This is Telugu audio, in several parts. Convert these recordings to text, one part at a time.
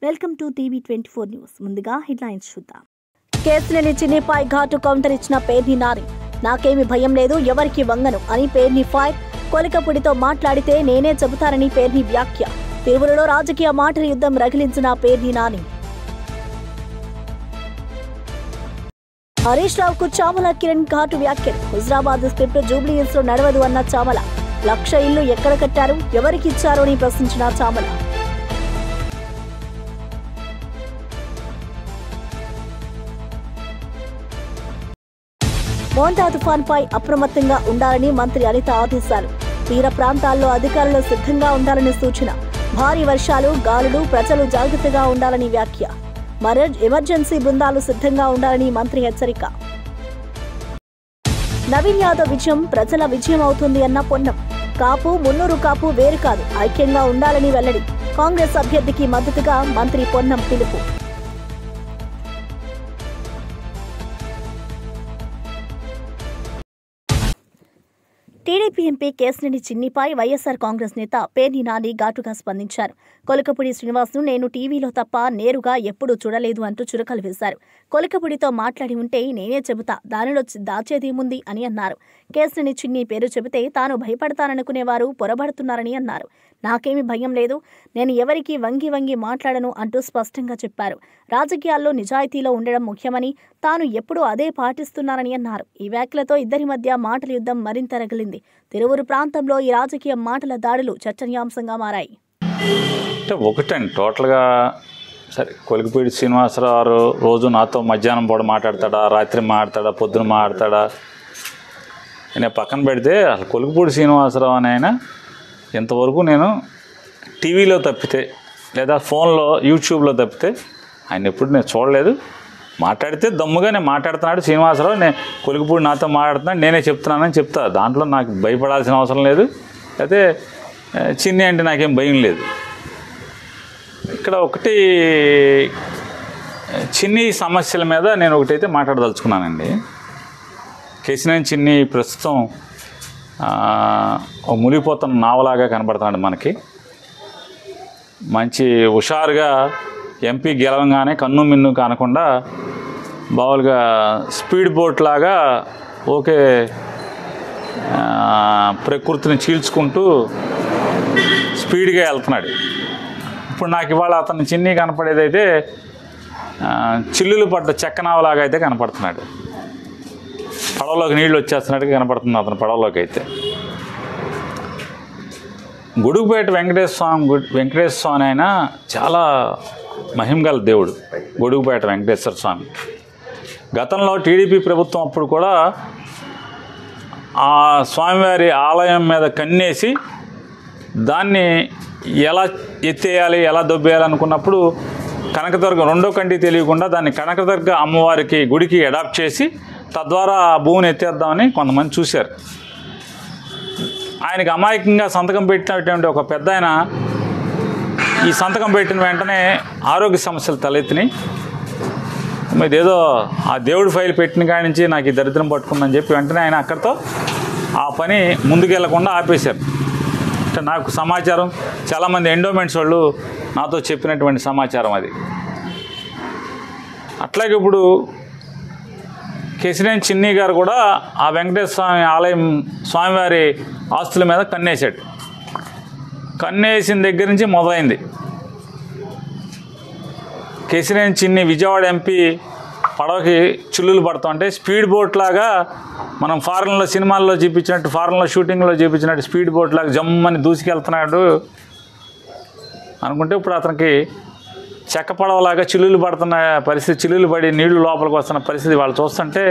Welcome to TV24 news. ముందుగా హెడ్లైన్స్ చూద్దాం. కేసులేని చిన్నిపై ఘాటు కౌంటర్ ఇచ్చిన పేర్ని నాని. నాకేమి భయం లేదు, ఎవరికి వంగను అని పేర్ని ఫైర్. కొలికపుడితో మాట్లాడితే నేనే చెబుతానని పేర్ని వ్యాఖ్య. తిరువురులో రాజకీయ మాటల యుద్ధం రగిలించిన పేర్ని నాని. హరీష్ రావుకు చామల కిరణ్ ఘాటు వ్యాఖ్యలు. హుజరాబాద్ స్క్రిప్ట్ జూబ్లీ హిల్స్ లో నడవదు అన్న చామల. 1,00,000 ఇల్లు ఎక్కడ కట్టారు, ఎవరికి ఇచ్చారు అని ప్రశ్నించిన చామల. మోంతా తుఫాన్పై అప్రమత్తంగా ఉండాలని మంత్రి అనిత ఆదేశాలు. తీర ప్రాంతాల్లో అధికారులు సిద్ధంగా ఉండాలని సూచన. భారీ వర్షాలు, గాలులు, ప్రజలు జాగ్రత్తగా ఉండాలని వ్యాఖ్య. ఎమర్జెన్సీ బృందాలు సిద్ధంగా ఉండాలని మంత్రి హెచ్చరిక. నవీన్ యాదవ్ విజయం ప్రజల విజయం అవుతుంది అన్న పొన్నం. కాపు, మున్నూరు కాపు వేరు కాదు, ఐక్యంగా ఉండాలని వెల్లడి. కాంగ్రెస్ అభ్యర్థికి మద్దతుగా మంత్రి పొన్నం పిలుపు. టీడీపీ ఎంపీ కేశినేని చిన్నిపై వైఎస్సార్ కాంగ్రెస్ నేత పేర్ని నాని ఘాటుగా స్పందించారు. కొలికపుడి శ్రీనివాస్ను నేను టీవీలో తప్ప నేరుగా ఎప్పుడూ చూడలేదు అంటూ చురకలు వేశారు. కొలికపుడితో మాట్లాడి ఉంటే నేనే చెబుతా, దానిలో దాచేదేముంది అని అన్నారు. కేశినేని చిన్ని పేరు చెబితే తాను భయపడతాననుకునేవారు పొరబడుతున్నారని అన్నారు. నాకేమీ భయం లేదు, నేను ఎవరికి వంగి వంగి మాట్లాడను అంటూ స్పష్టంగా చెప్పారు. రాజకీయాల్లో నిజాయితీలో ఉండడం ముఖ్యమని, తాను ఎప్పుడూ అదే పాటిస్తున్నారని అన్నారు. ఈ వ్యాఖ్యలతో ఇద్దరి మధ్య మాటల యుద్ధం మరింత రగిలింది. తిరువురు ప్రాంతంలో ఈ రాజకీయ మాటల దాడులు చర్చనీయాంశంగా మారాయి. ఒకటండి టోటల్గా సరే, కొలికపూడి శ్రీనివాసరావు రోజు నాతో మధ్యాహ్నం పూట మాట్లాడతాడా, రాత్రి మాట్లాడతాడా, పొద్దున మాట్లాడతాడా నేను పక్కన పెడితే అసలు కొలికపూడి శ్రీనివాసరావు అని ఆయన ఇంతవరకు నేను టీవీలో తప్పితే లేదా ఫోన్లో యూట్యూబ్లో తప్పితే ఆయన ఎప్పుడు నేను చూడలేదు. మాట్లాడితే దమ్ముగానే మాట్లాడుతున్నాడు శ్రీనివాసరావు. నేను కొలికపూడి నాతో మాట్లాడుతున్నాడు, నేనే చెప్తున్నానని చెప్తా. దాంట్లో నాకు భయపడాల్సిన అవసరం లేదు. అయితే చిన్ని అంటే నాకేం భయం లేదు. ఇక్కడ ఒకటి చిన్ని సమస్యల మీద నేను ఒకటైతే మాట్లాడదలుచుకున్నానండి. కేశినేని చిన్ని ప్రస్తుతం ఒక మునిగిపోతున్న నావలాగా కనపడుతున్నాడు మనకి. మంచి హుషారుగా ఎంపీ గెలవంగానే కన్ను మిన్ను కానకుండా బావులుగా స్పీడ్ బోట్ లాగా ఓకే ప్రకృతిని చీల్చుకుంటూ స్పీడ్గా వెళ్తున్నాడు. ఇప్పుడు నాకు ఇవాళ అతను చిన్ని కనపడేదైతే చిల్లులు పడ్డ చెక్కనావలాగా అయితే కనపడుతున్నాడు. పడవలోకి నీళ్ళు వచ్చేస్తున్నట్టుగా కనపడుతుంది అతను పడవలోకి అయితే. గొడుగుపేట వెంకటేశ్వర స్వామి అయినా చాలా మహిమగల దేవుడు గొడుగుపేట వెంకటేశ్వర స్వామి. గతంలో టీడీపీ ప్రభుత్వం అప్పుడు కూడా ఆ స్వామివారి ఆలయం మీద కన్నేసి దాన్ని ఎలా ఎత్తేయాలి, ఎలా దొబ్బేయాలి అనుకున్నప్పుడు కనకదుర్గ రెండో కంటి తెలియకుండా దాన్ని కనకదుర్గ అమ్మవారికి గుడికి అడాప్ట్ చేసి తద్వారా ఆ భూమిని ఎత్తేద్దామని కొంతమంది చూశారు. ఆయనకి అమాయకంగా సంతకం పెట్టినటువంటి ఒక పెద్ద ఆయన ఈ సంతకం పెట్టిన వెంటనే ఆరోగ్య సమస్యలు తలెత్తినాయి. ఇదేదో ఆ దేవుడి ఫైల్ పెట్టిన కాడి నుంచి నాకు ఈ దరిద్రం పట్టుకుందని చెప్పి వెంటనే ఆయన అక్కడితో ఆ పని ముందుకెళ్లకుండా ఆపేశారు. అంటే నాకు సమాచారం, చాలామంది ఎండోమెంట్స్ వాళ్ళు నాతో చెప్పినటువంటి సమాచారం అది. అట్లాగే ఇప్పుడు కేశినేని చిన్ని గారు కూడా ఆ వెంకటేశ్వర స్వామి ఆలయం స్వామివారి ఆస్తుల మీద కన్నేశాడు. కన్నేసిన దగ్గర నుంచి మొదలైంది. కేశినేని చిన్ని విజయవాడ ఎంపీ పడవకి చిల్లులు పడుతుంటే స్పీడ్ బోట్ లాగా మనం ఫారెన్లో సినిమాల్లో చూపించినట్టు, ఫారెన్లో షూటింగ్లో చూపించినట్టు స్పీడ్ బోట్ లాగా జమ్మని దూసుకెళ్తున్నాడు అనుకుంటే ఇప్పుడు అతనికి చెక్క పడవలాగా చిల్లులు పడుతున్న పరిస్థితి, చిల్లులు పడి నీళ్లు లోపలికి వస్తున్న పరిస్థితి వాళ్ళు చూస్తుంటే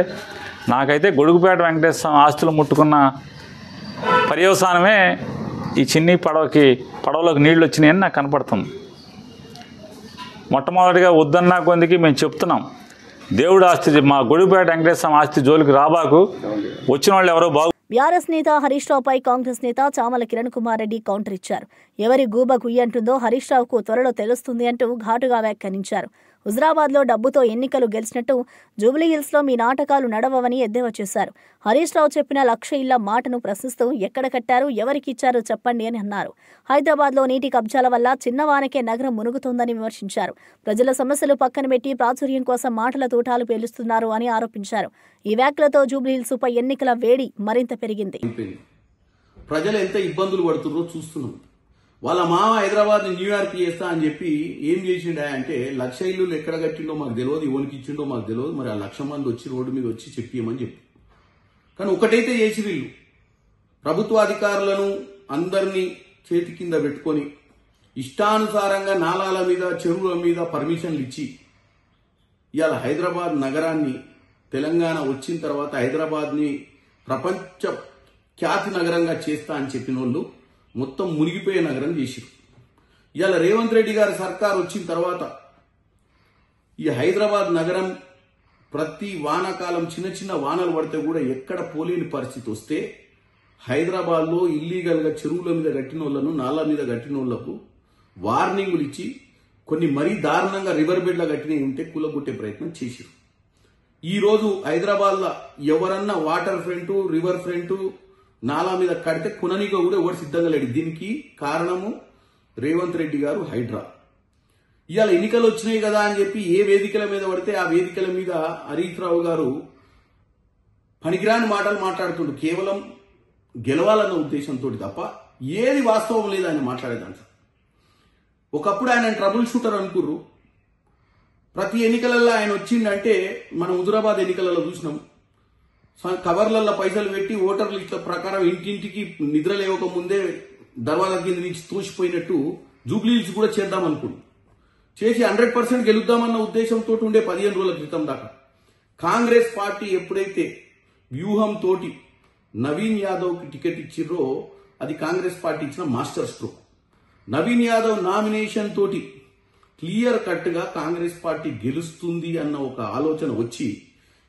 నాకైతే గొడుగుపేట వెంకటేశ్వర ఆస్తులు ముట్టుకున్న పర్యవసానమే ఈ చిన్ని పడవలోకి నీళ్ళు వచ్చినాయని నాకు కనపడుతుంది. మొట్టమొదటిగా వద్దన్నా కొందికి మేము చెప్తున్నాం, దేవుడు ఆస్తి మా గొడుగుపేట వెంకటేశ్వర ఆస్తి జోలికి రాబాకు, వచ్చిన వాళ్ళు ఎవరో బాగు. బీఆర్ఎస్ నేత హరీష్ రావుపై కాంగ్రెస్ నేత చామల కిరణ్ కుమార్ రెడ్డి కౌంటర్ ఇచ్చారు. ఎవరి గూబ గుయ్యంటుందో హరీష్ రావుకు త్వరలో తెలుస్తుంది అంటూ ఘాటుగా వ్యాఖ్యానించారు. హుజరాబాద్లో డబ్బుతో ఎన్నికలు గెలిచినట్టు జూబ్లీహిల్స్లో మీ నాటకాలు నడవవని ఎద్దేవా చేశారు. హరీష్ రావు చెప్పిన 1,00,000 ఇళ్ల మాటను ప్రశ్నిస్తూ ఎక్కడ కట్టారు, ఎవరికి ఇచ్చారో చెప్పండి అని అన్నారు. హైదరాబాద్లో నీటి కబ్జాల వల్ల చిన్నవానకే నగరం మునుగుతోందని విమర్శించారు. ప్రజల సమస్యలు పక్కన పెట్టి ప్రాచుర్యం కోసం మాటల తూటాలు పేలుస్తున్నారు అని ఆరోపించారు. ఈ వ్యాఖ్యలతో జూబ్లీహిల్స్ ఉప ఎన్నికల వేడి మరింత పెరిగింది. ప్రజలు ఎంత ఇబ్బందులు పడుతున్నారో చూస్తున్నాం. వాళ్ళ మామ హైదరాబాద్ న్యూయార్క్ చేస్తా అని చెప్పి ఏం చేసిండా అంటే 1,00,000 ఇల్లు ఎక్కడ కట్టిండో మాకు తెలియదు, ఎవరికి ఇచ్చిండో మాకు తెలియదు. మరి ఆ 1,00,000 మంది వచ్చి రోడ్డు మీద వచ్చి చెప్పియమని చెప్పి, కానీ ఒకటైతే చేసి వీళ్ళు ప్రభుత్వ అధికారులను అందరినీ చేతి కింద పెట్టుకొని ఇష్టానుసారంగా నాలాల మీద చెరువుల మీద పర్మిషన్లు ఇచ్చి ఇవాళ హైదరాబాద్ నగరాన్ని, తెలంగాణ వచ్చిన తర్వాత హైదరాబాద్ని ప్రపంచ ఖ్యాతి నగరంగా చేస్తా అని చెప్పిన వాళ్ళు మొత్తం మునిగిపోయే నగరం చేసిరు. ఇవాళ రేవంత్ రెడ్డి గారి సర్కార్ వచ్చిన తర్వాత ఈ హైదరాబాద్ నగరం ప్రతి వానాకాలం చిన్న చిన్న వానలు పడితే కూడా ఎక్కడ పోలేని పరిస్థితి వస్తే హైదరాబాద్లో ఇల్లీగల్గా చెరువుల మీద కట్టిన వాళ్ళను, నాలా మీద కట్టిన వాళ్లకు వార్నింగులు ఇచ్చి కొన్ని మరీ దారుణంగా రివర్ బెడ్లా కట్టినవి ఉంటే కూలగొట్టే ప్రయత్నం చేసిరు. ఈ రోజు హైదరాబాద్లో ఎవరన్నా వాటర్ ఫ్రంట్, రివర్ ఫ్రంట్, నాలా మీద కడితే కుననిగా కూడా ఎవరు సిద్ధంగా లేడు. దీనికి కారణము రేవంత్ రెడ్డి గారు, హైడ్రా. ఇవాళ ఎన్నికలు వచ్చినాయి కదా అని చెప్పి ఏ వేదికల మీద పడితే ఆ వేదికల మీద హరీష్ రావు గారు పనికిరాని మాటలు మాట్లాడుతుండు, కేవలం గెలవాలన్న ఉద్దేశంతో తప్ప ఏది వాస్తవం లేదు ఆయన మాట్లాడేదాంట్లో. ఒకప్పుడు ఆయన ట్రబుల్ షూటర్ అనుకుర్రు. ప్రతి ఎన్నికలలో ఆయన వచ్చిందంటే మనం హుజురాబాద్ ఎన్నికలలో చూసినాం, కవర్లలో పైసలు పెట్టి ఓటర్ లిస్టుల ప్రకారం ఇంటింటికి నిద్ర లేవక ముందే దర్వాజా కింద నుంచి తోసిపోయినట్టు జూబ్లీహిల్స్ కూడా చేద్దాం అనుకున్నాం. చేసి 100% గెలుద్దామన్న ఉద్దేశంతో ఉండే 15 రోజుల క్రితం దాకా కాంగ్రెస్ పార్టీ ఎప్పుడైతే వ్యూహంతో నవీన్ యాదవ్కి టికెట్ ఇచ్చిర్రో అది కాంగ్రెస్ పార్టీ ఇచ్చిన master stroke. Naveen Yadav nomination తోటి క్లియర్ కట్గా కాంగ్రెస్ పార్టీ గెలుస్తుంది అన్న ఒక ఆలోచన వచ్చి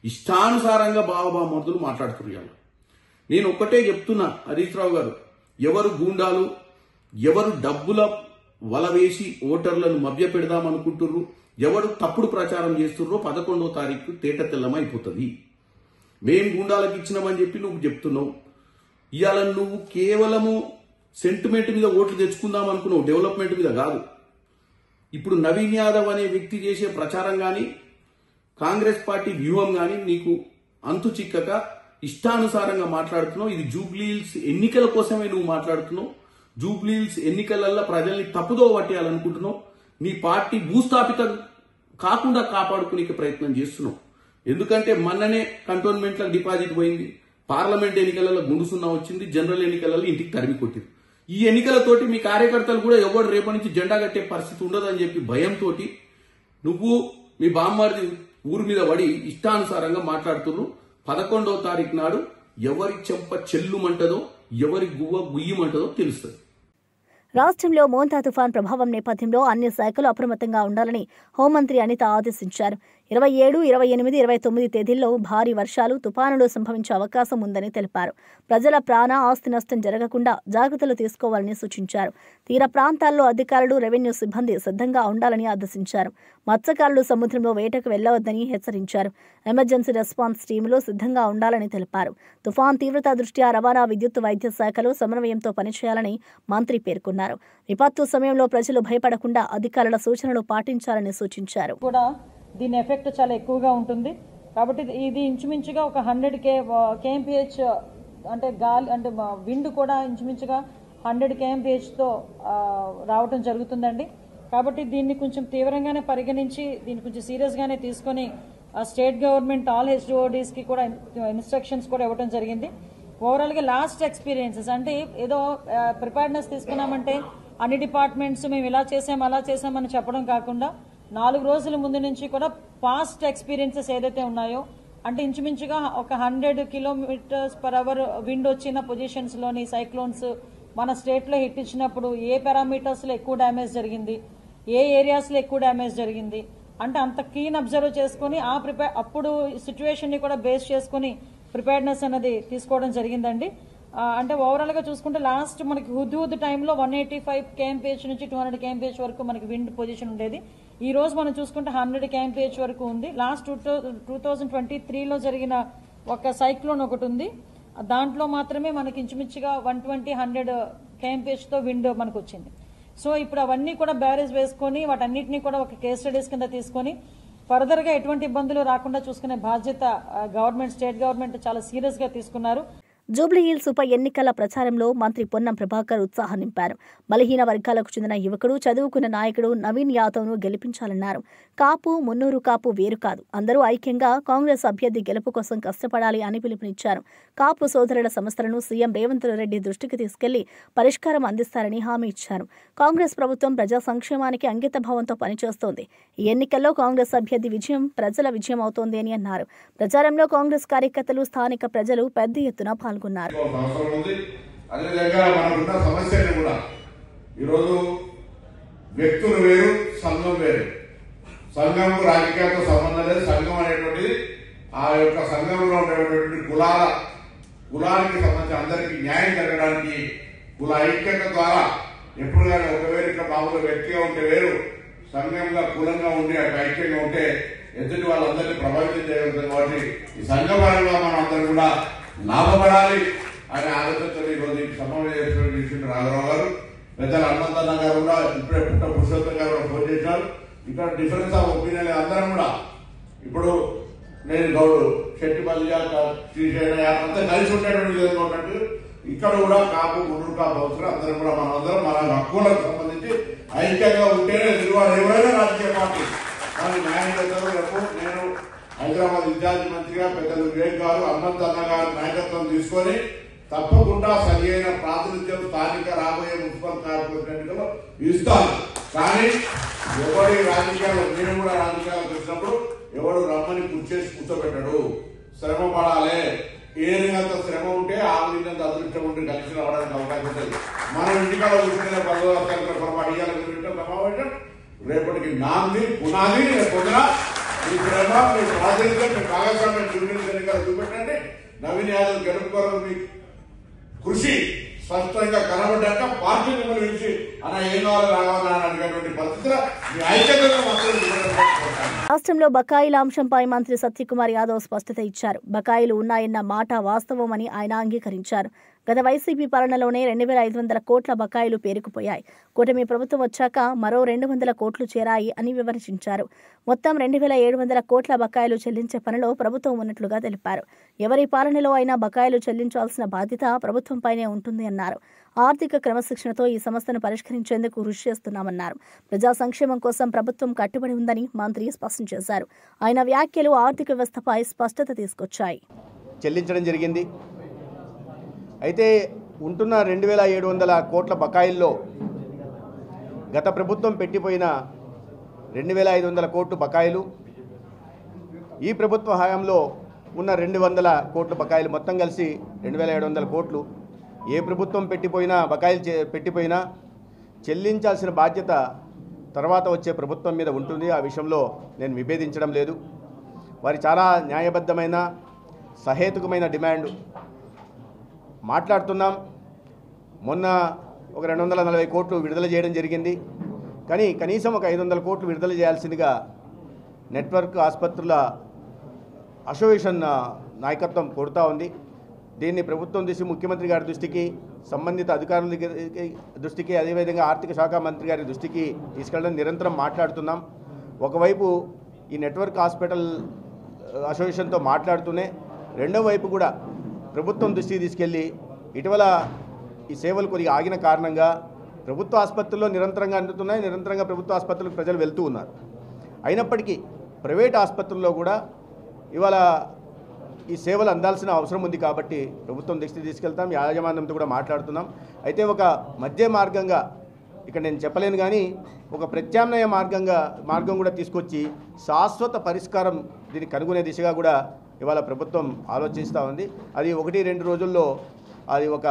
ఇష్టానుసారంగా బావబామర్దులు మాట్లాడుతున్నారు. నేను ఒక్కటే చెప్తున్నా, హరీష్ రావు గారు, ఎవరు గూండాలు, ఎవరు డబ్బుల వల వేసి ఓటర్లను మభ్య పెడదామనుకుంటుర్రు, ఎవరు తప్పుడు ప్రచారం చేస్తుర్రో 11వ తారీఖు తేట తెల్లమైపోతుంది. మేం గూండాలకు ఇచ్చినామని చెప్పి నువ్వు చెప్తున్నావు. ఇవాళ నువ్వు కేవలము సెంటిమెంట్ మీద ఓట్లు తెచ్చుకుందాం అనుకున్నావు, డెవలప్మెంట్ మీద కాదు. ఇప్పుడు నవీన్ యాదవ్ అనే వ్యక్తి చేసే ప్రచారం కానీ కాంగ్రెస్ పార్టీ వ్యూహం కానీ నీకు అంతు చిక్కక ఇష్టానుసారంగా మాట్లాడుతున్నావు. ఇది జూబ్లీహిల్స్ ఎన్నికల కోసమే నువ్వు మాట్లాడుతున్నావు. జూబ్లీహిల్స్ ఎన్నికలలో ప్రజల్ని తప్పుదో పట్టేయాలనుకుంటున్నావు. నీ పార్టీ భూస్థాపితం కాకుండా కాపాడుకునే ప్రయత్నం చేస్తున్నావు. ఎందుకంటే మొన్ననే కంటోన్మెంట్లకు డిపాజిట్ పోయింది, పార్లమెంట్ ఎన్నికలలో గుండు సున్నా వచ్చింది, జనరల్ ఎన్నికలలో ఇంటికి తరిమి కొట్టింది. ఈ ఎన్నికలతోటి మీ కార్యకర్తలు కూడా ఎవరు రేపటి నుంచి జెండా కట్టే పరిస్థితి ఉండదని చెప్పి భయంతో నువ్వు మీ బామ్మారిది ఊరి మీద పడి ఇష్టానుసారంగా మాట్లాడుతున్నారు. 11వ తారీఖు నాడు ఎవరి చెంప చెల్లుమంటదో, ఎవరి గువ్వ గుయ్యమంటదో తెలుస్తుంది. రాష్ట్రంలో మోంతా తుఫాన్ ప్రభావం నేపథ్యంలో అన్ని శాఖలు అప్రమత్తంగా ఉండాలని హోంమంత్రి అనిత ఆదేశించారు. 27, 28, 29 తేదీల్లో భారీ వర్షాలు, తుపానులు సంభవించే అవకాశం ఉందని తెలిపారు. ప్రజల ప్రాణ ఆస్తి నష్టం జరగకుండా జాగ్రత్తలు తీసుకోవాలని సూచించారు. తీర ప్రాంతాల్లో అధికారులు, రెవెన్యూ సిబ్బంది సిద్ధంగా ఉండాలని ఆదేశించారు. మత్స్యకారులు సముద్రంలో వేటకు వెళ్లవద్దని హెచ్చరించారు. ఎమర్జెన్సీ రెస్పాన్స్ టీములు సిద్ధంగా ఉండాలని తెలిపారు. తుఫాన్ తీవ్రత దృష్ట్యా రవాణా, విద్యుత్, వైద్య శాఖలు సమన్వయంతో పనిచేయాలని మంత్రి పేర్కొన్నారు. విపత్తు సమయంలో ప్రజలు భయపడకుండా అధికారుల సూచనలు పాటించాలని సూచించారు. దీని ఎఫెక్ట్ చాలా ఎక్కువగా ఉంటుంది కాబట్టి ఇది ఇంచుమించుగా ఒక 100 kmph అంటే గాలి అంటే విండ్ కూడా ఇంచుమించుగా 100 kmph రావటం జరుగుతుందండి. కాబట్టి దీన్ని కొంచెం తీవ్రంగానే పరిగణించి దీన్ని కొంచెం సీరియస్గానే తీసుకొని స్టేట్ గవర్నమెంట్ ఆల్ హెచ్ఓడీస్కి కూడా ఇన్స్ట్రక్షన్స్ కూడా ఇవ్వడం జరిగింది. ఓవరాల్గా లాస్ట్ ఎక్స్పీరియన్సెస్ అంటే ఏదో ప్రిపేర్నెస్ తీసుకున్నామంటే అన్ని డిపార్ట్మెంట్స్ మేము ఇలా చేసాం అలా చేసామని చెప్పడం కాకుండా 4 రోజుల ముందు నుంచి కూడా పాస్ట్ ఎక్స్పీరియన్సెస్ ఏదైతే ఉన్నాయో అంటే ఇంచుమించుగా ఒక 100 km/h విండ్ వచ్చిన పొజిషన్స్లోని సైక్లోన్స్ మన స్టేట్లో హిట్ ఇచ్చినప్పుడు ఏ పారామీటర్స్లో ఎక్కువ డ్యామేజ్ జరిగింది, ఏ ఏరియాస్లో ఎక్కువ డ్యామేజ్ జరిగింది అంటే అంత కీన్ అబ్జర్వ్ చేసుకుని అప్పుడు సిచ్యువేషన్ని కూడా బేస్ చేసుకుని ప్రిపేర్నెస్ అనేది తీసుకోవడం జరిగిందండి. అంటే ఓవరాల్గా చూసుకుంటే లాస్ట్ మనకి హుద్ టైంలో 185 kmph నుంచి 200 kmph వరకు మనకి విండ్ పొజిషన్ ఉండేది. ఈ రోజు మనం చూసుకుంటే 100 kmph వరకు ఉంది. లాస్ట్ 2023లో జరిగిన ఒక సైక్లోన్ ఒకటి ఉంది, దాంట్లో మాత్రమే మనకి ఇంచుమించుగా 120-100 kmph తో విండ్ మనకు వచ్చింది. సో ఇప్పుడు అవన్నీ కూడా బ్యారేజ్ వేసుకొని వాటన్నిటినీ కూడా ఒక కేస్ స్టడీస్ కింద తీసుకొని ఫర్దర్ గా ఎటువంటి ఇబ్బందులు రాకుండా చూసుకునే బాధ్యత గవర్నమెంట్, స్టేట్ గవర్నమెంట్ చాలా సీరియస్ గా తీసుకున్నారు. జూబ్లీహిల్స్ ఉప ఎన్నికల ప్రచారంలో మంత్రి పొన్నం ప్రభాకర్ ఉత్సాహం నింపారు. బలహీన వర్గాలకు చెందిన యువకుడు, చదువుకున్న నాయకుడు నవీన్ యాదవ్ను గెలిపించాలన్నారు. కాపు, మున్నూరు కాపు వేరు కాదు, అందరూ ఐక్యంగా కాంగ్రెస్ అభ్యర్థి గెలుపు కోసం కష్టపడాలి అని పిలుపునిచ్చారు. కాపు సోదరుల సమస్యలను సీఎం రేవంత్ రెడ్డి దృష్టికి తీసుకెళ్లి పరిష్కారం అందిస్తారని హామీ ఇచ్చారు. కాంగ్రెస్ ప్రభుత్వం ప్రజా సంక్షేమానికి అంకితభావంతో పనిచేస్తోంది. ఈ ఎన్నికల్లో కాంగ్రెస్ అభ్యర్థి విజయం ప్రజల విజయం అవుతోంది అని అన్నారు. ప్రచారంలో కాంగ్రెస్ కార్యకర్తలు, స్థానిక ప్రజలు పెద్ద ఎత్తున పాల్గొన్నారు. అదేవిధంగా మనకున్న సమస్యలు కూడా ఈరోజు వ్యక్తులు వేరు, సంఘం వేరు. సంఘంకు రాజకీయాలతో సంబంధం లేదు. సంఘం అనేటువంటిది ఆ యొక్క సంఘంలో ఉండేటువంటి కులానికి సంబంధించి అందరికీ న్యాయం జరగడానికి కుల ఐక్యత ద్వారా ఎప్పుడు కానీ ఒక వేరు ఇట్లా మామూలుగా వ్యక్తిగా ఉంటే వేరు, సంఘంగా కులంగా ఉండి అటు ఐక్యంగా ఉంటే ఎదుటి వాళ్ళందరినీ ప్రభావితం చేయగలుగుతుంది. కాబట్టి ఈ సంఘపరంగా మనం అందరూ కూడా లాభపడాలి అనే ఆలోచనతో ఈరోజు ఈ సమావేశం రాఘరావు గారు, పెద్దల హనుమంతన్న గారు కూడా ఇప్పుడే పురుషోత్తం గారు ఫోన్ చేశారు. ఇక్కడ డిఫరెన్స్ ఆఫ్ ఒపీనియన్ అందరం కూడా ఇప్పుడు నేను గౌడు శెట్టిపల్లి శ్రీశైలం అంతా కలిసి ఉండేటువంటి విధంగా ఉన్నట్టు ఇక్కడ కూడా కాపు, మున్నూరు కాపు అవసరం. అందరం కూడా మనందరం మన హక్కులకు సంబంధించి ఐక్యంగా ఉంటేనే ఎదురువాడు ఎవరైనా రాజకీయ పార్టీ మన న్యాయం చేస్తారు. రేపు నేను హైదరాబాద్ ఇన్ఛార్జి మంత్రిగా పెద్దలు వివేక్ గారు, హనుమంతన్న గారు నాయకత్వం తీసుకొని తప్పకుండా సరి అయిన ప్రాతినిధ్యం స్థానిక రాబోయే మున్సిపల్ కార్పొరేషన్ ఎన్నికల్లో ఇస్తాను. కానీ ఎవరి రాజకీయాలు, నేను కూడా రాజకీయాలకు వచ్చినప్పుడు ఎవడు రమ్మని కూర్చేసి కూర్చోబెట్టాడు. శ్రమ పడాలి. ఏరినంత శ్రమ ఉంటే ఆవినంత అదృష్టం ఉంటే కలిసి రావడానికి అవకాశం ఉంటుంది. మనం ఇంటికాడ కూర్చునే పదవులు పొరపాటు సమావేశం రేపటికి నాంది పునాది. పొద్దున మీ శ్రమ, మీ ప్రాతినిధ్యం, మీ భాగస్వామ్యం చూపెట్టండి. నవీన్ యాదవ్ గెలుపు కొరకు మీ కృషి స్పష్టంగా కనబడ్డాక పార్టీ మిమ్మల్ని పిలిచి అలా ఏం కావాలి రావాలని అడిగేటువంటి పరిస్థితిలో మీ ఐక్యతను మాత్రం రాష్ట్రంలో బకాయిల అంశంపై మంత్రి సత్యకుమార్ యాదవ్ స్పష్టత ఇచ్చారు. బకాయిలు ఉన్నాయన్న మాట వాస్తవమని ఆయన అంగీకరించారు. గత వైసీపీ పాలనలోనే 2,500 కోట్ల బకాయిలు పేరుకుపోయాయి. కూటమి ప్రభుత్వం వచ్చాక మరో 200 కోట్లు చేరాయి అని వివరించారు. మొత్తం 2,700 కోట్ల బకాయిలు చెల్లించే పనిలో ప్రభుత్వం ఉన్నట్లుగా తెలిపారు. ఎవరి పాలనలో అయినా బకాయిలు చెల్లించాల్సిన బాధ్యత ప్రభుత్వంపైనే ఉంటుంది అన్నారు. ఆర్థిక క్రమశిక్షణతో ఈ సమస్యను పరిష్కరించేందుకు కృషి చేస్తున్నామన్నారు. ప్రజా సంక్షేమం కోసం ప్రభుత్వం కట్టుబడి ఉందని మంత్రి స్పష్టం చేశారు. ఆయన వ్యాఖ్యలు ఆర్థిక వ్యవస్థపై స్పష్టత తీసుకొచ్చాయి. చెల్లించడం జరిగింది. అయితే ఉంటున్న 2,700 కోట్ల బకాయిల్లో గత ప్రభుత్వం పెట్టిపోయిన 2,500 కోట్లు బకాయిలు, ఈ ప్రభుత్వ హయాంలో ఉన్న 200 కోట్ల బకాయిలు మొత్తం కలిసి 2,700 కోట్లు. ఏ ప్రభుత్వం పెట్టిపోయినా చెల్లించాల్సిన బాధ్యత తర్వాత వచ్చే ప్రభుత్వం మీద ఉంటుంది. ఆ విషయంలో నేను విభేదించడం లేదు. వారి చాలా న్యాయబద్ధమైన సహేతుకమైన డిమాండ్ మాట్లాడుతున్నాం. మొన్న ఒక 240 కోట్లు విడుదల చేయడం జరిగింది. కానీ కనీసం ఒక 500 కోట్లు విడుదల చేయాల్సిందిగా నెట్వర్క్ ఆసుపత్రుల అసోసియేషన్ నాయకత్వం కోరుతూ ఉంది. దీన్ని ప్రభుత్వం దృష్టి, ముఖ్యమంత్రి గారి దృష్టికి, సంబంధిత అధికారుల దృష్టికి, అదేవిధంగా ఆర్థిక శాఖ మంత్రి గారి దృష్టికి తీసుకెళ్ళడం నిరంతరం మాట్లాడుతున్నాం. ఒకవైపు ఈ నెట్వర్క్ హాస్పిటల్ అసోసియేషన్తో మాట్లాడుతూనే రెండో వైపు కూడా ప్రభుత్వం దృష్టికి తీసుకెళ్ళి ఇటీవల ఈ సేవలు కొద్దిగా ఆగిన కారణంగా ప్రభుత్వ ఆసుపత్రుల్లో నిరంతరంగా అందుతున్నాయి. నిరంతరంగా ప్రభుత్వ ఆసుపత్రులకు ప్రజలు వెళ్తూ ఉన్నారు. అయినప్పటికీ ప్రైవేట్ ఆసుపత్రుల్లో కూడా ఇవాళ ఈ సేవలు అందాల్సిన అవసరం ఉంది. కాబట్టి ప్రభుత్వం దృష్టికి తీసుకెళ్తాం. యాజమాన్యంతో కూడా మాట్లాడుతున్నాం. అయితే ఒక మధ్య మార్గంగా ఇక్కడ నేను చెప్పలేను, కానీ ఒక ప్రత్యామ్నాయ మార్గం కూడా తీసుకొచ్చి శాశ్వత పరిష్కారం దీన్ని కనుగొనే దిశగా కూడా ఇవాళ ప్రభుత్వం ఆలోచిస్తూ ఉంది. అది 1-2 రోజుల్లో అది ఒక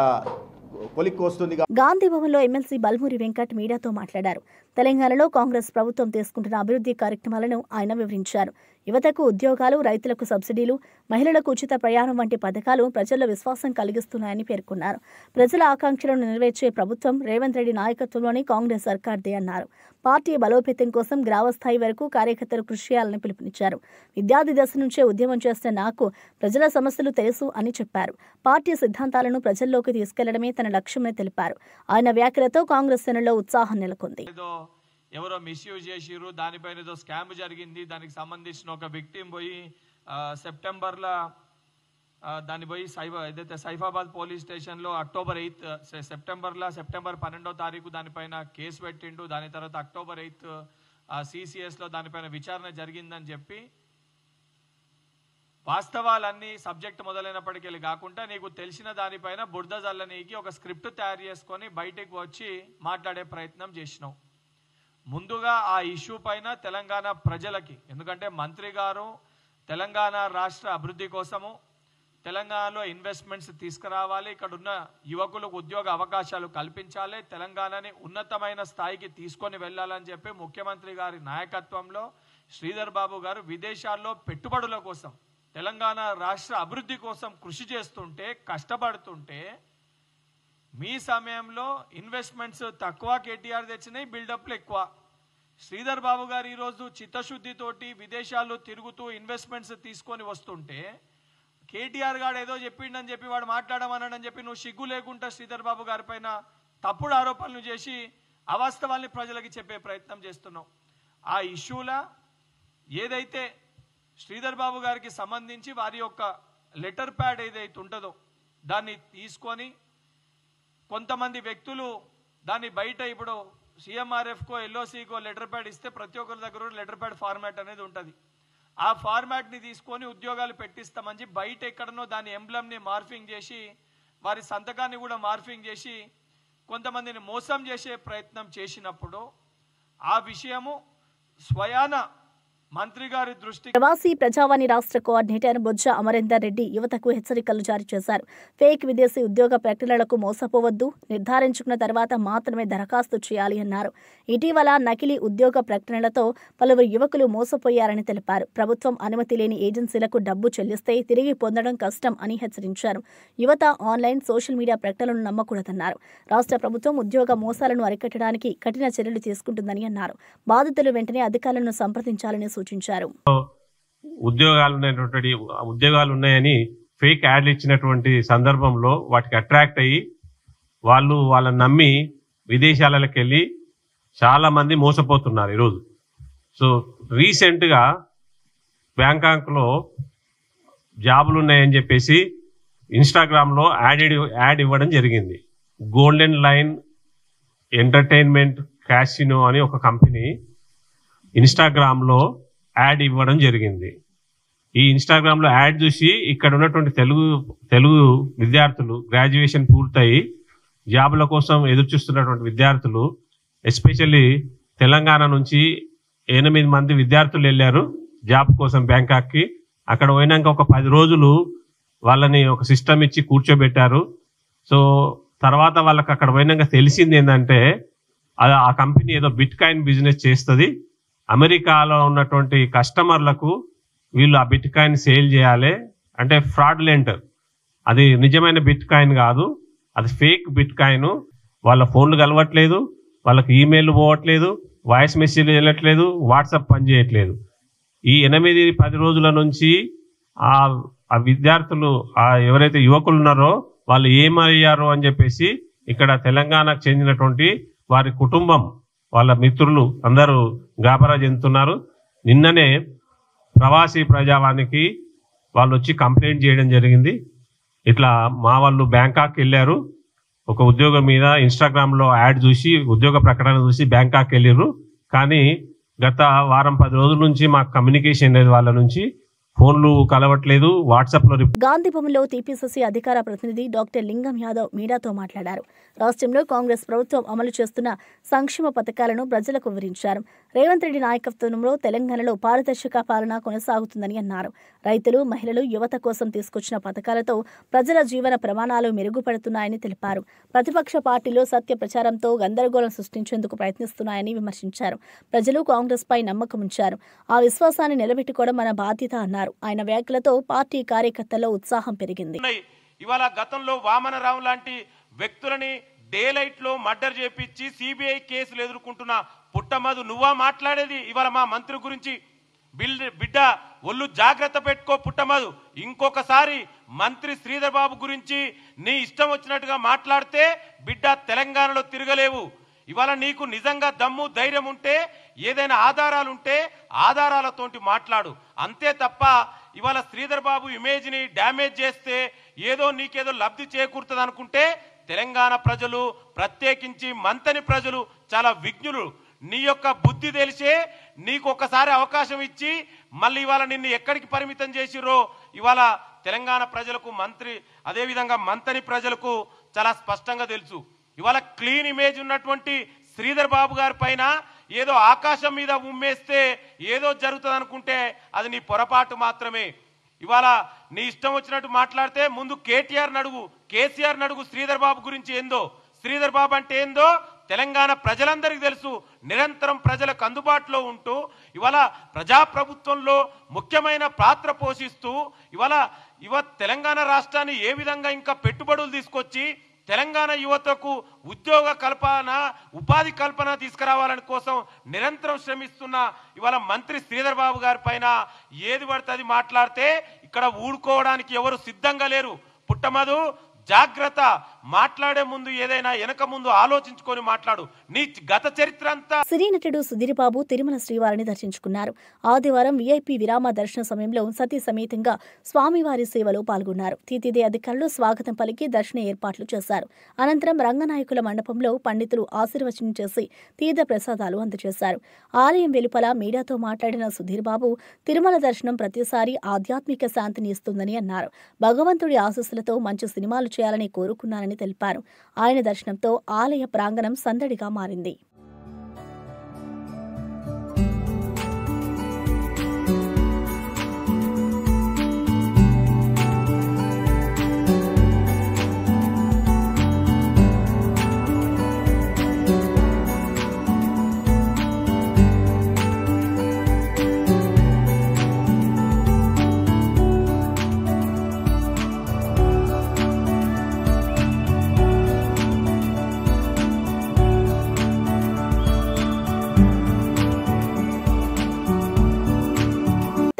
కొలిక్కి వస్తుంది. గాంధీ భవన్లో ఎమ్మెల్సీ బల్మూరి వెంకట్ మీడియాతో మాట్లాడారు. తెలంగాణలో కాంగ్రెస్ ప్రభుత్వం తీసుకుంటున్న అభివృద్ధి కార్యక్రమాలను ఆయన వివరించారు. యువతకు ఉద్యోగాలు, రైతులకు సబ్సిడీలు, మహిళలకు ఉచిత ప్రయాణం వంటి పథకాలు ప్రజల్లో విశ్వాసం కలిగిస్తున్నాయని పేర్కొన్నారు. ప్రజల ఆకాంక్షలను నెరవేర్చే ప్రభుత్వం రేవంత్ రెడ్డి నాయకత్వంలోని కాంగ్రెస్ సర్కార్దే అన్నారు. పార్టీ బలోపేతం కోసం గ్రామస్థాయి వరకు కార్యకర్తలు కృషి చేయాలని పిలుపునిచ్చారు. విద్యార్థి దశ నుంచే ఉద్యమం చేస్తున్న నాకు ప్రజల సమస్యలు తెలుసు అని చెప్పారు. పార్టీ సిద్ధాంతాలను ప్రజల్లోకి తీసుకెళ్లడమే తన లక్ష్యమని తెలిపారు. ఆయన వ్యాఖ్యలతో కాంగ్రెస్ శ్రేణుల్లో ఉత్సాహం నెలకొంది. ఎవరో మిస్యూజ్ చేసిరు, దానిపైన ఏదో స్కామ్ జరిగింది, దానికి సంబంధించిన ఒక విక్టిమ్ పోయి సెప్టెంబర్లో దాన్ని పోయి ఏదైతే సైఫాబాద్ పోలీస్ స్టేషన్లో సెప్టెంబర్ 12వ తారీఖు దానిపైన కేసు పెట్టిండు. దాని తర్వాత అక్టోబర్ 8 CCSలో దానిపైన విచారణ జరిగిందని చెప్పి వాస్తవాలన్నీ సబ్జెక్ట్ మొదలైనప్పటికీ కాకుండా నీకు తెలిసిన దానిపైన బురద జల్లనీకి ఒక స్క్రిప్ట్ తయారు చేసుకొని బయటకు వచ్చి మాట్లాడే ప్రయత్నం చేసినావు. ముందుగా ఆ ఇష్యూ పైన తెలంగాణ ప్రజలకి, ఎందుకంటే మంత్రి గారు తెలంగాణ రాష్ట్ర అభివృద్ధి కోసము తెలంగాణలో ఇన్వెస్ట్మెంట్స్ తీసుకురావాలి, ఇక్కడ ఉన్న యువకులకు ఉద్యోగ అవకాశాలు కల్పించాలి, తెలంగాణని ఉన్నతమైన స్థాయికి తీసుకొని వెళ్ళాలని చెప్పి ముఖ్యమంత్రి గారి నాయకత్వంలో శ్రీధర్ బాబు గారు విదేశాల్లో పెట్టుబడుల కోసం తెలంగాణ రాష్ట్ర అభివృద్ధి కోసం కృషి చేస్తుంటే, కష్టపడుతుంటే మీ సమయంలో ఇన్వెస్ట్మెంట్స్ తక్కువ, కేటీఆర్ తెచ్చినాయి, బిల్డప్లు ఎక్కువ. శ్రీధర్ బాబు గారు ఈరోజు చిత్తశుద్ధితోటి విదేశాల్లో తిరుగుతూ ఇన్వెస్ట్మెంట్స్ తీసుకొని వస్తుంటే కేటీఆర్ గారు ఏదో చెప్పిండని చెప్పి వాడు మాట్లాడమన్నాడని చెప్పి నువ్వు సిగ్గు లేకుండా శ్రీధర్ బాబు గారి పైన తప్పుడు ఆరోపణలు చేసి అవాస్తవాల్ని ప్రజలకి చెప్పే ప్రయత్నం చేస్తున్నావు. ఆ ఇష్యూల ఏదైతే శ్రీధర్ బాబు గారికి సంబంధించి వారి యొక్క లెటర్ ప్యాడ్ ఏదైతే ఉంటుందో దాన్ని తీసుకొని కొంతమంది వ్యక్తులు దాన్ని బయట ఇప్పుడు CMRFకో LOCకో లెటర్ ప్యాడ్ ఇస్తే ప్రతి ఒక్కరి దగ్గర లెటర్ ప్యాడ్ ఫార్మాట్ అనేది ఉంటుంది. ఆ ఫార్మాట్ని తీసుకొని ఉద్యోగాలు పెట్టిస్తామని బయట ఎక్కడనో దాని ఎంబ్లమ్ని మార్ఫింగ్ చేసి వారి సంతకాన్ని కూడా మార్ఫింగ్ చేసి కొంతమందిని మోసం చేసే ప్రయత్నం చేసినప్పుడు ఆ విషయము స్వయాన మంత్రి గారి దృష్టి. ప్రవాసీ ప్రజావాణి రాష్ట్ర కోఆర్డినేటర్ బొజ్జ అమరేందర్ రెడ్డి యువతకు హెచ్చరికలు జారీ చేశారు. ఫేక్ విదేశీ ఉద్యోగ ప్రకటనలకు మోసపోవద్దు, నిర్ధారించుకున్న తర్వాత మాత్రమే దరఖాస్తు చేయాలి అన్నారు. ఇటీవల నకిలీ ఉద్యోగ ప్రకటనలతో పలువురు యువకులు మోసపోయారని తెలిపారు. ప్రభుత్వం అనుమతి లేని ఏజెన్సీలకు డబ్బు చెల్లిస్తే తిరిగి పొందడం కష్టం అని హెచ్చరించారు. యువత ఆన్లైన్, సోషల్ మీడియా ప్రకటనలను నమ్మకూడదన్నారు. రాష్ట్ర ప్రభుత్వం ఉద్యోగ మోసాలను అరికట్టడానికి కఠిన చర్యలు తీసుకుంటుందని అన్నారు. బాధితులు వెంటనే అధికారులను సంప్రదించాలని సూచించారు. ఉద్యోగాలు ఉన్నాయని ఫేక్ యాడ్లు ఇచ్చినటువంటి సందర్భంలో వాటికి అట్రాక్ట్ అయ్యి వాళ్ళని నమ్మి విదేశాలకు వెళ్ళి చాలా మంది మోసపోతున్నారు ఈరోజు. సో రీసెంట్గా బ్యాంకాక్లో జాబులు ఉన్నాయని చెప్పేసి ఇన్స్టాగ్రామ్లో యాడ్ ఇవ్వడం జరిగింది. గోల్డెన్ లైన్ ఎంటర్టైన్మెంట్ క్యాసినో అని ఒక కంపెనీ ఇన్స్టాగ్రామ్లో యాడ్ ఇవ్వడం జరిగింది. ఈ ఇన్స్టాగ్రామ్లో యాడ్ చూసి ఇక్కడ ఉన్నటువంటి తెలుగు విద్యార్థులు గ్రాడ్యుయేషన్ పూర్తయి జాబుల కోసం ఎదురు చూస్తున్నటువంటి విద్యార్థులు, ఎస్పెషల్లీ తెలంగాణ నుంచి 8 మంది విద్యార్థులు వెళ్ళారు జాబ్ కోసం బ్యాంకాక్కి. అక్కడ పోయినాక ఒక 10 రోజులు వాళ్ళని ఒక సిస్టమ్ ఇచ్చి కూర్చోబెట్టారు. సో తర్వాత వాళ్ళకి అక్కడ పోయినాక తెలిసింది ఏంటంటే ఆ కంపెనీ ఏదో బిట్ కాయిన్ బిజినెస్ చేస్తుంది, అమెరికాలో ఉన్నటువంటి కస్టమర్లకు వీళ్ళు ఆ బిట్ కాయిన్ సేల్ చేయాలి అంటే ఫ్రాడ్లెంట్, అది నిజమైన బిట్ కాయిన్ కాదు, అది ఫేక్ బిట్ కాయిన్. వాళ్ళ ఫోన్లు కలవట్లేదు, వాళ్ళకి ఈమెయిల్ పోవట్లేదు, వాయిస్ మెసేజ్ వెళ్ళట్లేదు, వాట్సాప్ పనిచేయట్లేదు. ఈ 8-10 రోజుల నుంచి ఆ విద్యార్థులు ఎవరైతే యువకులు ఉన్నారో వాళ్ళు ఏమయ్యారో అని చెప్పేసి ఇక్కడ తెలంగాణకు చెందినటువంటి వారి కుటుంబం, వాళ్ళ మిత్రులు అందరూ గాబరా చెందుతున్నారు. నిన్ననే ప్రవాసీ ప్రజావానికి వాళ్ళు వచ్చి కంప్లైంట్ చేయడం జరిగింది. ఇట్లా మా వాళ్ళు బ్యాంకాక్ వెళ్ళారు, ఒక ఉద్యోగం మీద ఇన్స్టాగ్రామ్లో యాడ్ చూసి ఉద్యోగ ప్రకటన చూసి బ్యాంకాక్ వెళ్ళారు, కానీ గత వారం 10 రోజుల నుంచి మాకు కమ్యూనికేషన్ లేదు వాళ్ళ నుంచి. ఫోన్లు కలవట్లేదు, వాట్సాప్లో గాంధీ భవన్లో టీపీసీసీ అధికార ప్రతినిధి డాక్టర్ లింగం యాదవ్ మీడియాతో మాట్లాడారు. రాష్ట్రంలో కాంగ్రెస్ ప్రభుత్వం అమలు చేస్తున్న సంక్షేమ పథకాలను ప్రజలకు వివరించారు. రేవంత్ రెడ్డి నాయకత్వంలో తెలంగాణలో పారదర్శక పాలన కొనసాగుతుందని అన్నారు. రైతులు, మహిళలు, యువత కోసం తీసుకొచ్చిన పథకాలతో ప్రజల జీవన ప్రమాణాలు మెరుగుపడుతున్నాయని తెలిపారు. ప్రతిపక్ష పార్టీలు సత్య ప్రచారంతో గందరగోళం సృష్టించేందుకు ప్రయత్నిస్తున్నాయని విమర్శించారు. ప్రజలు కాంగ్రెస్ పై నమ్మకం ఉంచారు. ఆ విశ్వాసాన్ని నిలబెట్టుకోవడం మన బాధ్యత అన్నారు. ఆయన వ్యాఖ్యలతో పార్టీ కార్యకర్తల్లో ఉత్సాహం పెరిగింది. ఇవాళ గతంలో వామనరావు లాంటి వ్యక్తులని డే లైట్ లో మర్డర్ చేపించి సిబిఐ కేసులు ఎదుర్కొంటున్న పుట్టమధు నువ్వా మాట్లాడేది? ఇవాళ మా మంత్రి గురించి బిడ్డ ఒళ్ళు జాగ్రత్త పెట్టుకో పుట్టమధు. ఇంకొకసారి మంత్రి శ్రీధర్ బాబు గురించి నీ ఇష్టం వచ్చినట్టుగా మాట్లాడితే బిడ్డ తెలంగాణలో తిరగలేవు. ఇవాళ నీకు నిజంగా దమ్ము ధైర్యం ఉంటే, ఏదైనా ఆధారాలుంటే ఆధారాలతోటి మాట్లాడు. అంతే తప్ప ఇవాళ శ్రీధర్ బాబు ఇమేజ్ ని డ్యామేజ్ చేస్తే ఏదో నీకేదో లబ్ధి చేకూరుతుంది అనుకుంటే తెలంగాణ ప్రజలు, ప్రత్యేకించి మంతని ప్రజలు చాలా విజ్ఞులు. నీ యొక్క బుద్ధి తెలిసే నీకు ఒకసారి అవకాశం ఇచ్చి మళ్ళీ ఇవాళ నిన్ను ఎక్కడికి పరిమితం చేసిరో ఇవాళ తెలంగాణ ప్రజలకు, మంత్రి అదేవిధంగా మంతని ప్రజలకు చాలా స్పష్టంగా తెలుసు. ఇవాళ క్లీన్ ఇమేజ్ ఉన్నటువంటి శ్రీధర్ బాబు గారి పైన ఏదో ఆకాశం మీద ఉమ్మేస్తే ఏదో జరుగుతుంది అనుకుంటే అది నీ పొరపాటు మాత్రమే. ఇవాళ నీ ఇష్టం వచ్చినట్టు మాట్లాడితే ముందు కేటీఆర్ నడుగు, కేసీఆర్ నడుగు శ్రీధర్ బాబు గురించి ఏందో. శ్రీధర్ బాబు అంటే ఏందో తెలంగాణ ప్రజలందరికీ తెలుసు. నిరంతరం ప్రజలకు అందుబాటులో ఉంటూ ఇవాళ ప్రజాప్రభుత్వంలో ముఖ్యమైన పాత్ర పోషిస్తూ ఇవాళ తెలంగాణ రాష్ట్రాన్ని ఏ విధంగా ఇంకా పెట్టుబడులు తీసుకొచ్చి తెలంగాణ యువతకు ఉద్యోగ కల్పన, ఉపాధి కల్పన తీసుకురావాలని కోసం నిరంతరం శ్రమిస్తున్న ఇవాళ మంత్రి శ్రీధర్ బాబు గారి పైన ఏది పడితే అది మాట్లాడితే ఇక్కడ ఊడుకోవడానికి ఎవరు సిద్ధంగా లేరు. పుట్టమధు జాగ్రత్త, మాట్లాడే ముందు ఏదైనా వెనక ముందు ఆలోచించుకొని మాట్లాడు. నీ గత చరిత్ర అంతా. సినీ నటుడు సుధీర్ బాబు తిరుమల శ్రీవారిని దర్శించుకున్నారు. ఆదివారం వీఐపీ విరామ దర్శన సమయంలో సతీ సమేతంగా స్వామివారి సేవలో పాల్గొన్నారు. టీటీడీ అధికారులు స్వాగతం పలికి దర్శన ఏర్పాట్లు చేశారు. అనంతరం రంగనాయకుల మండపంలో పండితులు ఆశీర్వచనం చేసి తీర్థ ప్రసాదాలు అందజేశారు. ఆలయం వెలుపల మీడియాతో మాట్లాడిన సుధీర్ బాబు తిరుమల దర్శనం ప్రతిసారి ఆధ్యాత్మిక శాంతిని ఇస్తుందని అన్నారు. భగవంతుడి ఆశీస్సులతో మంచి సినిమాలు చేయాలని కోరుకున్నానని తెలిపారు. ఆయన దర్శనంతో ఆలయ ప్రాంగణం సందడిగా మారింది.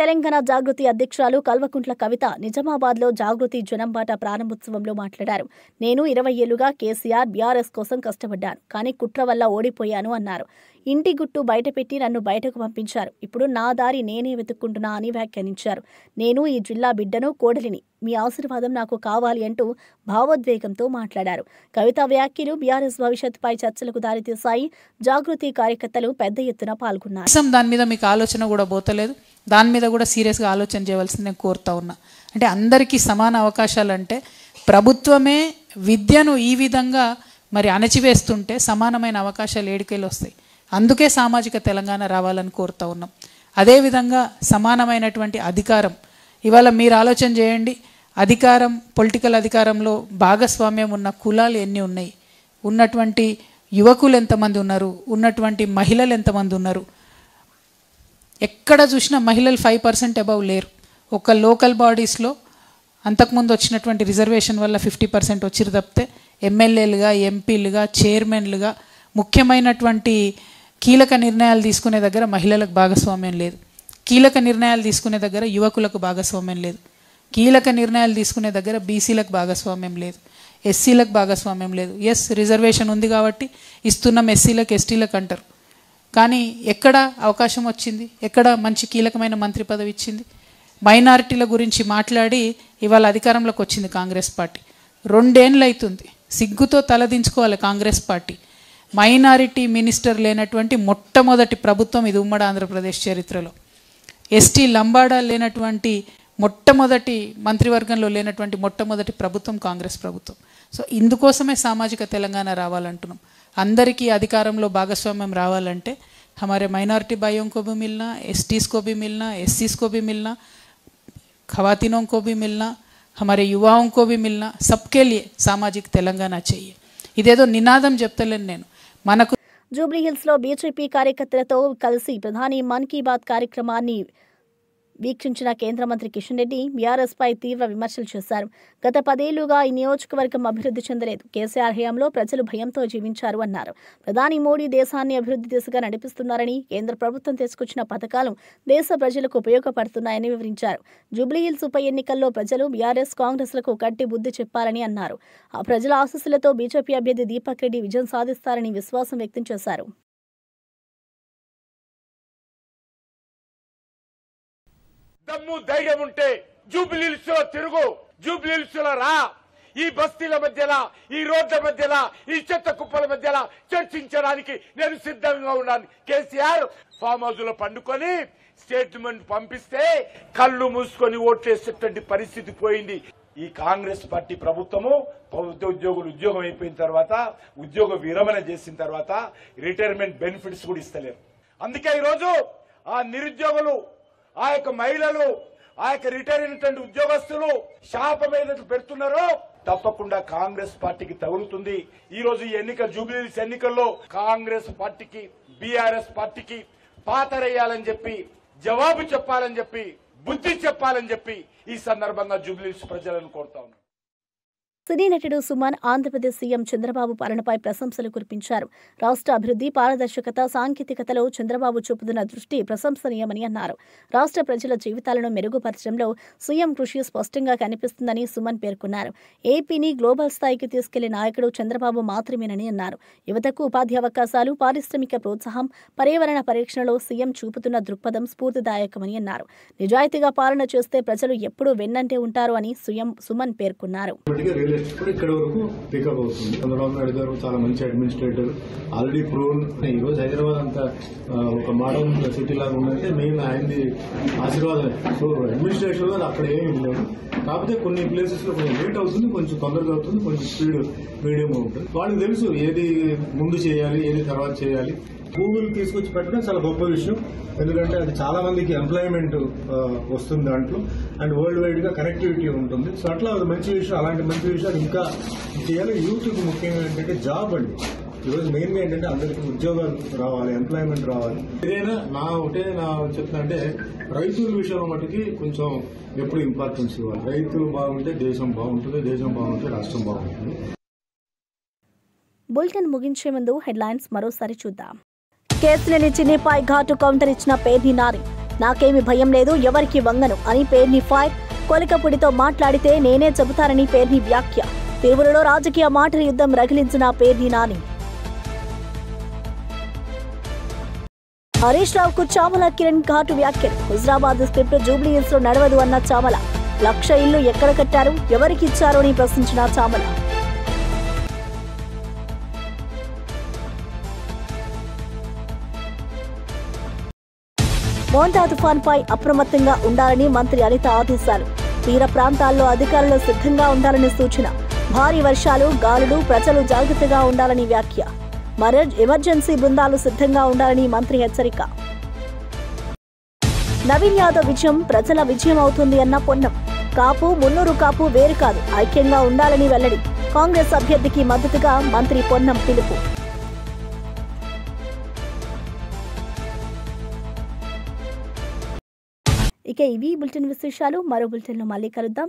తెలంగాణ జాగృతి అధ్యక్షురాలు కల్వకుంట్ల కవిత నిజామాబాద్లో జాగృతి జనంబాట ప్రారంభోత్సవంలో మాట్లాడారు. నేను 20 ఏళ్లుగా కేసీఆర్, బీఆర్ఎస్ కోసం కష్టపడ్డాను, కానీ కుట్ర వల్ల ఓడిపోయాను అన్నారు. ఇంటి గుట్టు బయటపెట్టి నన్ను బయటకు పంపించారు. ఇప్పుడు నా దారి నేనే వెతుక్కుంటున్నా అని వ్యాఖ్యానించారు. నేను ఈ జిల్లా బిడ్డను, కోడలిని. మీ ఆశీర్వాదం నాకు కావాలి అంటూ భావోద్వేగంతో మాట్లాడారు. కవిత వ్యాఖ్యలు బీఆర్ఎస్ భవిష్యత్తుపై చర్చలకు దారితీశాయి. జాగృతి కార్యకర్తలు పెద్ద ఎత్తున పాల్గొన్నారు. దాని మీద మీకు ఆలోచన కూడా పోతలేదు. దాని మీద కూడా సీరియస్గా ఆలోచన చేయవలసింది నేను కోరుతా ఉన్నా. అంటే అందరికీ సమాన అవకాశాలు అంటే ప్రభుత్వమే విద్యను ఈ విధంగా మరి అణచివేస్తుంటే సమానమైన అవకాశాలు ఏడికెళ్ళి వస్తాయి. అందుకే సామాజిక తెలంగాణ రావాలని కోరుతా ఉన్నాం. అదేవిధంగా సమానమైనటువంటి అధికారం. ఇవాళ మీరు ఆలోచన చేయండి, అధికారం, పొలిటికల్ అధికారంలో భాగస్వామ్యం ఉన్న కులాలు ఎన్ని ఉన్నాయి, ఉన్నటువంటి యువకులు ఎంతమంది ఉన్నారు, ఉన్నటువంటి మహిళలు ఎంతమంది ఉన్నారు. ఎక్కడ చూసినా మహిళలు 5% అబవ్ లేరు. ఒక లోకల్ బాడీస్లో అంతకుముందు వచ్చినటువంటి రిజర్వేషన్ వల్ల 50% వచ్చిరు తప్పితే ఎమ్మెల్యేలుగా, ఎంపీలుగా, చైర్మన్లుగా ముఖ్యమైనటువంటి కీలక నిర్ణయాలు తీసుకునే దగ్గర మహిళలకు భాగస్వామ్యం లేదు. కీలక నిర్ణయాలు తీసుకునే దగ్గర యువకులకు భాగస్వామ్యం లేదు. కీలక నిర్ణయాలు తీసుకునే దగ్గర బీసీలకు భాగస్వామ్యం లేదు, ఎస్సీలకు భాగస్వామ్యం లేదు. ఎస్, రిజర్వేషన్ ఉంది కాబట్టి ఇస్తున్నాం ఎస్సీలకు, ఎస్టీలకు అంటారు. కానీ ఎక్కడ అవకాశం వచ్చింది? ఎక్కడ మంచి కీలకమైన మంత్రి పదవి ఇచ్చింది? మైనారిటీల గురించి మాట్లాడి ఇవాళ అధికారంలోకి వచ్చింది కాంగ్రెస్ పార్టీ. 2 ఏళ్ళు అవుతుంది. సిగ్గుతో తలదించుకోవాలి కాంగ్రెస్ పార్టీ. మైనారిటీ మినిస్టర్ లేనటువంటి మొట్టమొదటి ప్రభుత్వం ఇది ఉమ్మడి ఆంధ్రప్రదేశ్ చరిత్రలో. ఎస్టీ లంబాడా లేనటువంటి మొట్టమొదటి మంత్రివర్గంలో లేనటువంటి మొట్టమొదటి ప్రభుత్వం కాంగ్రెస్ ప్రభుత్వం. సో ఇందుకోసమే సామాజిక తెలంగాణ రావాలంటున్నాం. అందరికీ అధికారంలో భాగస్వామ్యం రావాలంటే हमारे माइनॉरिटी भाइयों को भी मिलना, एसटीज़ को भी मिलना, एससीज़ को भी मिलना, खवातीनों को भी मिलना, हमारे युवाओं को भी मिलना, सबके लिए सामाजिक तेलंगाना चाहिए. ఇదేదో నినాదం చెప్తలేను నేను. మనకు జూబ్లీ హిల్స్లో బీజేపీ కార్యకర్తలతో కలిసి ప్రధాని మన్ కీ బాత్ కార్యక్రమాన్ని వీక్షించిన కేంద్ర మంత్రి కిషన్ రెడ్డి బీఆర్ఎస్పై తీవ్ర విమర్శలు చేశారు. గత 10 ఏళ్లుగా ఈ నియోజకవర్గం అభివృద్ధి చెందలేదు. కేసీఆర్ హయాంలో ప్రజలు భయంతో జీవించారు అన్నారు. ప్రధాని మోడీ దేశాన్ని అభివృద్ధి దిశగా నడిపిస్తున్నారని, కేంద్ర ప్రభుత్వం తీసుకొచ్చిన పథకాలు దేశ ప్రజలకు ఉపయోగపడుతున్నాయని వివరించారు. జూబ్లీహిల్స్ ఉప ఎన్నికల్లో ప్రజలు బీఆర్ఎస్ కాంగ్రెస్లకు గట్టి బుద్ధి చెప్పారని అన్నారు. ఆ ప్రజల ఆశీస్సులతో బీజేపీ అభ్యర్థి దీపక్ రెడ్డి విజయం సాధిస్తారని విశ్వాసం వ్యక్తం చేశారు. దమ్ము ధైర్యం ఉంటే జూబ్లీహిల్స్ లో తిరుగు, జూబ్లీహిల్స్ లో రా. ఈ బస్తీల మధ్యలో, ఈ రోడ్ల మధ్యలో, ఈ చెత్త కుప్పల మధ్యలో చర్చించడానికి నేను సిద్ధంగా ఉన్నాను. కేసీఆర్ ఫామ్ హౌస్ లో పండుకొని స్టేట్మెంట్ పంపిస్తే కళ్ళు మూసుకొని ఓట్లేసేటువంటి పరిస్థితి పోయింది. ఈ కాంగ్రెస్ పార్టీ ప్రభుత్వము ప్రభుత్వ ఉద్యోగులు ఉద్యోగం అయిపోయిన తర్వాత, ఉద్యోగ విరమణ చేసిన తర్వాత రిటైర్మెంట్ బెనిఫిట్స్ కూడా ఇస్తలేరు. అందుకే ఈరోజు ఆ నిరుద్యోగులు, ఆ యొక్క మహిళలు, ఆ యొక్క రిటైర్ అయినటువంటి ఉద్యోగస్తులు శాపం ఏదైతే పెడుతున్నారో తప్పకుండా కాంగ్రెస్ పార్టీకి తగులుతుంది. ఈ రోజు ఈ జూబ్లీహిల్స్ ఎన్నికల్లో కాంగ్రెస్ పార్టీకి, బీఆర్ఎస్ పార్టీకి పాతరేయాలని చెప్పి, జవాబు చెప్పాలని చెప్పి, బుద్ధి చెప్పాలని చెప్పి ఈ సందర్భంగా జూబ్లీహిల్స్ ప్రజలను కోరుతా ఉన్నాను. సినీ నటుడు సుమన్ ఆంధ్రప్రదేశ్ సీఎం చంద్రబాబు పాలనపై ప్రశంసలు కురిపించారు. రాష్ట్ర అభివృద్ధి, పారదర్శకత, సాంకేతికతలో చంద్రబాబు చూపుతున్న దృష్టి ప్రశంసనీయమని అన్నారు. రాష్ట్ర ప్రజల జీవితాలను మెరుగుపరచడంలో సీఎం కృషి స్పష్టంగా కనిపిస్తుందని సుమన్ పేర్కొన్నారు. ఏపీని గ్లోబల్ స్థాయికి తీసుకెళ్లే నాయకుడు చంద్రబాబు మాత్రమేనని అన్నారు. యువతకు ఉపాధి అవకాశాలు, పారిశ్రామిక ప్రోత్సాహం, పర్యావరణ పరిరక్షణలో సీఎం చూపుతున్న దృక్పథం స్ఫూర్తిదాయకమని అన్నారు. నిజాయితీగా పాలన చేస్తే ప్రజలు ఎప్పుడూ వెన్నంటే ఉంటారు అని సుమన్ పేర్కొన్నారు. ఇక్కడ వరకు పికప్ అవుతుంది. చంద్రబాబు నాయుడు గారు చాలా మంచి అడ్మినిస్ట్రేటర్, ఆల్రెడీ ప్రూవ్న్. ఈ రోజు హైదరాబాద్ అంతా ఒక మోడర్న్ సిటీ లాగా ఉందంటే మెయిన్ ఆయనది ఆశీర్వాదమే. సో అడ్మినిస్ట్రేషన్ లో అక్కడ ఏమి లేదు. కాకపోతే కొన్ని ప్లేసెస్ లో కొంచెం లేట్ అవుతుంది, కొంచెం తొందరగా అవుతుంది, కొంచెం స్పీడ్ మీడియం ఉంటుంది. వాళ్ళకి తెలుసు ఏది ముందు చేయాలి, ఏది తర్వాత చేయాలి. గూగుల్ తీసుకొచ్చి పెట్టడం చాలా గొప్ప విషయం. ఎందుకంటే అది చాలా మందికి ఎంప్లాయ్మెంట్ వస్తుంది దాంట్లో, అండ్ వరల్డ్ వైడ్ గా కనెక్టివిటీ ఉంటుంది. సో అట్లా అది మంచి విషయం. అలాంటి మంచి విషయాలు ఇంకా చేయాలి. యూత్ కు ముఖ్యంగా ఏంటంటే జాబ్ అండి. ఈరోజు మెయిన్ గా ఏంటంటే అందరికి ఉద్యోగాలు రావాలి, ఎంప్లాయ్మెంట్ రావాలి. ఏదైనా నా చెప్తున్నా అంటే రైతుల విషయంలో మటుకి కొంచెం ఎప్పుడు ఇంపార్టెన్స్ ఇవ్వాలి. రైతులు బాగుంటే దేశం బాగుంటుంది, దేశం బాగుంటే రాష్ట్రం బాగుంటుంది. బులెటిన్ ముగించే ముందు హెడ్లైన్స్ మరోసారి చూద్దాం. కేసులని చిన్నిపై ఘాటు కౌంటర్ ఇచ్చిన పేర్ని నాని. నాకేమి భయం లేదు, ఎవరికి వంగను అని పేర్ని ఫైర్. కొలికపుడితో మాట్లాడితే నేనే చెబుతానని పేర్ని వ్యాఖ్య. తిరువులలో రాజకీయ మాటల యుద్ధం రగిలించిన పేర్ని నాని. హరీష్ రావుకు చామల కిరణ్ ఘాటు వ్యాఖ్యలు. హుజరాబాద్ స్క్రిప్ట్ జూబ్లీహిల్స్ లో నడవదు అన్న చామల. 1,00,000 ఇల్లు ఎక్కడ కట్టారు, ఎవరికి ఇచ్చారు అని ప్రశ్నించిన చామల. మోంటా తుఫాన్పై అప్రమత్తంగా ఉండాలని మంత్రి అనిత ఆదేశాలు. తీర ప్రాంతాల్లో అధికారులు సిద్ధంగా ఉండాలని సూచన. భారీ వర్షాలు, గాలులు, ప్రజలు జాగ్రత్తగా ఉండాలని వ్యాఖ్య. ఎమర్జెన్సీ బృందాలు సిద్ధంగా ఉండాలని మంత్రి హెచ్చరిక. నవీన్ యాదవ్ విజయం ప్రజల విజయం అవుతుంది అన్న పొన్నం. కాపు, మున్నూరు కాపు వేరు కాదు, ఐక్యంగా ఉండాలని వెల్లడి. కాంగ్రెస్ అభ్యర్థికి మద్దతుగా మంత్రి పొన్నం పిలుపు. ఇక ఇవి బులెటిన్ విశేషాలు. మరో బులెటిన్లో మళ్ళీ కలుద్దాం.